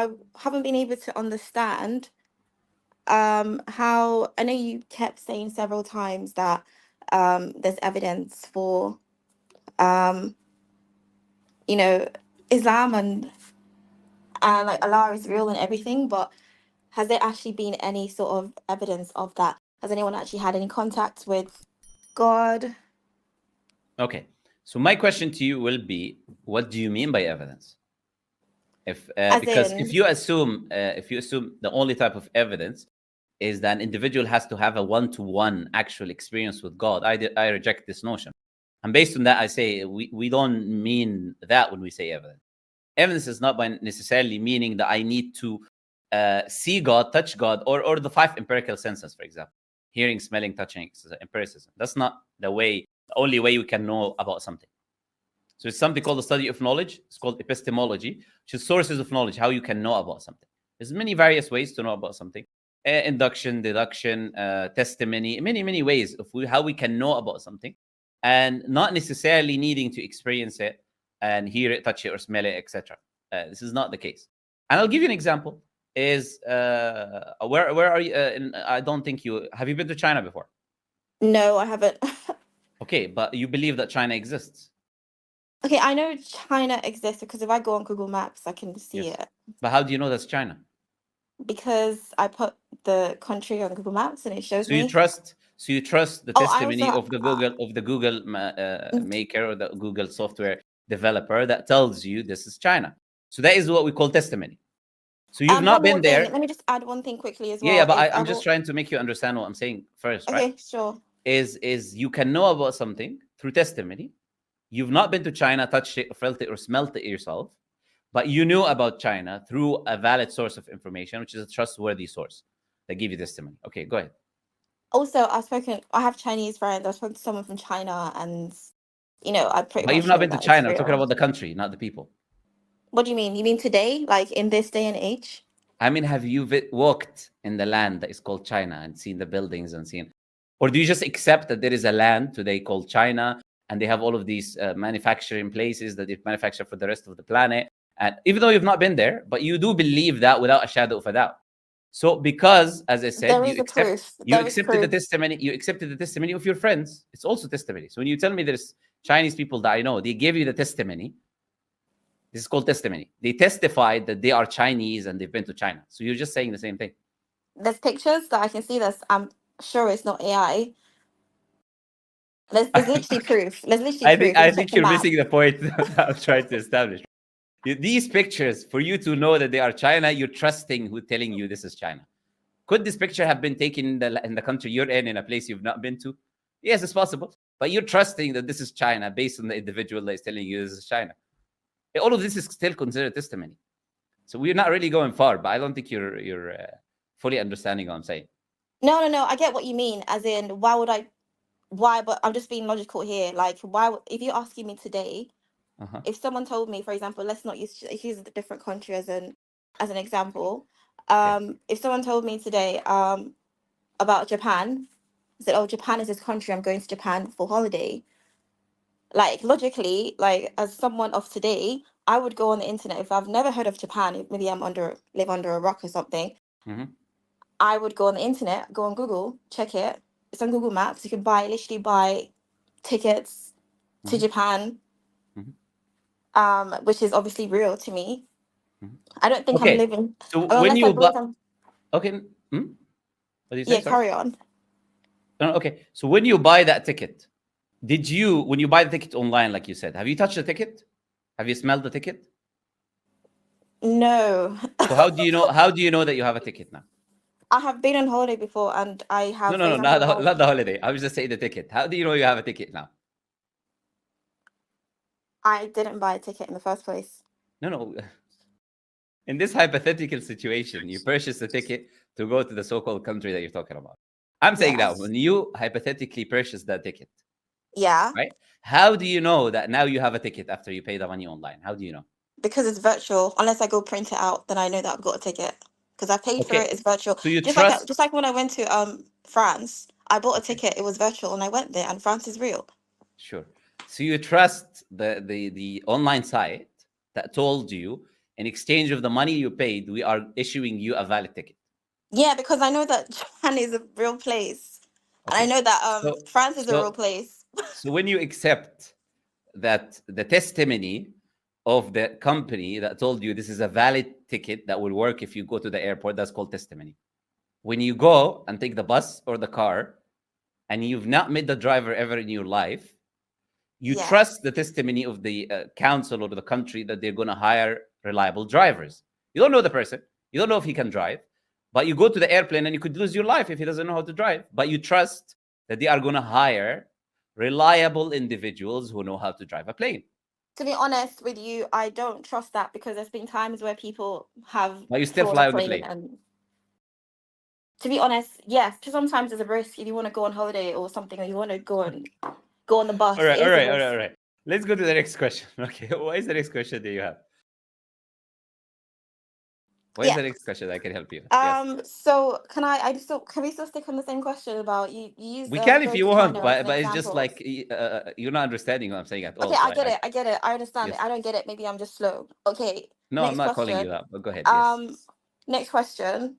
I haven't been able to understand how I know you kept saying several times that there's evidence for um you know Islam and like Allah is real and everything, but has there actually been any sort of evidence of that? Has anyone actually had any contact with God? Okay. So my question to you will be, what do you mean by evidence? If As Because in, if you assume the only type of evidence is that an individual has to have a one-to-one actual experience with God, I reject this notion. And based on that, I say we don't mean that when we say evidence. Evidence is not by necessarily meaning that I need to see God, touch God, or the five empirical senses, for example, hearing, smelling, touching, empiricism. That's not the only way we can know about something. So it's something called the study of knowledge. It's called epistemology, which is sources of knowledge, how you can know about something. There's many various ways to know about something. Induction, deduction, testimony, many ways of how we can know about something, and not necessarily needing to experience it and hear it, touch it, or smell it, etc. This is not the case. And I'll give you an example. Is where are you? I don't think you have you been to China before? no, I haven't. Okay, but you believe that China exists. Okay, I know China exists because if I go on Google Maps, I can see Yes. it But how do you know that's China? because I put the country on Google Maps and it shows So you me. trust the Oh, I also testimony of the Google maker or the Google software developer that tells you this is China. So that is what we call testimony. So you've not one more been thing. there. Let me just add one thing quickly as Yeah, well. but Is I'm just trying to make you understand what I'm saying first, right? okay, sure. Is you can know about something through testimony. You've not been to China, touched it, or felt it, or smelt it yourself, but you knew about China through a valid source of information, which is a trustworthy source that give you testimony. Okay, go ahead. Also, I have Chinese friends. I've spoken to someone from China, and I pretty But you've much not know been to that it's China. We're talking real. about the country, not the people. What do you mean? You mean today, like in this day and age? I mean, have you walked in the land that is called China and seen the buildings and seen, or do you just accept that there is a land today called China and they have all of these manufacturing places that they manufacture for the rest of the planet? And even though you've not been there, but you do believe that without a shadow of a doubt. So, because, as I said, There is a proof. you There is accepted the proof. testimony, of your friends. It's also testimony. So when you tell me there's Chinese people that I know, they gave you the testimony. This is called testimony. They testified that they are Chinese and they've been to China. So you're just saying the same thing. There's pictures that I can see. This I'm sure it's not AI. There's literally proof. There's literally proof. You I can check think the you're map. missing the point that I'm trying to establish. These pictures, for you to know that they are China, you're trusting who's telling you this is China. Could this picture have been taken in the country you're in a place you've not been to? Yes, it's possible. But you're trusting that this is China based on the individual that is telling you this is China. All of this is still considered testimony. So we're not really going far, but I don't think you're fully understanding what I'm saying. No. I get what you mean. As in, why would I? Why? But I'm just being logical here. Like, if you're asking me today, Uh-huh. if someone told me, for example, let's not use a different country as an example. Okay. If someone told me today about Japan, said, "Oh, Japan is this country. I'm going to Japan for holiday." Like logically, like as someone of today, I would go on the internet if I've never heard of Japan. Maybe live under a rock or something. Mm-hmm. I would go on the internet, go on Google, check it. It's on Google Maps. You can literally buy tickets to Mm-hmm. Japan, Mm-hmm. which is obviously real to me. Mm-hmm. I don't think I'm Okay. living So when unless I you bought but some. okay. Hmm? What did you say? Yeah, Sorry. carry on. No, okay. So when you buy that ticket, when you buy the ticket online, like you said, have you touched the ticket? Have you smelled the ticket? No, So how do you know? How do you know that you have a ticket now? I have been on holiday before, and I No, have, no, for no, example, not the holiday. I was just saying the ticket. How do you know you have a ticket now? I didn't buy a ticket in the first place. No, no. In this hypothetical situation, you purchase a ticket to go to the so-called country that you're talking about. I'm saying now, Yes. when you hypothetically purchase that ticket, Yeah, right? How do you know that now you have a ticket after you pay the money online? How do you know? because it's virtual. Unless I go print it out, then I know that I've got a ticket because I paid for Okay. it. It's virtual. So you Just like when I went to France, I bought a okay, ticket. It was virtual, and I went there, and France is real. sure. So you trust the online site that told you In exchange of the money you paid, we are issuing you a valid ticket. Yeah, because I know that Japan is a real place, and I Okay. know that So, France is a real so, place. so when you accept that the testimony of the company that told you this is a valid ticket that will work if you go to the airport, that's called testimony. When you go and take the bus or the car and you've not met the driver ever in your life, you Yeah. trust the testimony of the council or the country that they're going to hire reliable drivers. You don't know the person, you don't know if he can drive, but you go to the airplane and you could lose your life if he doesn't know how to drive. But you trust that they are going to hire reliable individuals who know how to drive a plane. To be honest with you, I don't trust that because there's been times where people have But you still flown a fly on the plane, plane. and to be honest, yes, sometimes there's a risk if you want to go on holiday or something, or you want to go on the All bus. right, It all is a right, all right, risk. all right. Let's go to the next question. Okay, what is the next question that you have? What is Yeah. the next question that I can help you? Yes. So can we still stick on the same question about you use We can if going you to want, China as but an it's just example? like you're not understanding what I'm saying at Okay, all. So I get it. I get it. I understand it. yes. I don't get it. Maybe I'm just slow. Okay. No, I'm Next not calling you question. that, but go ahead. Yes. Um, next question.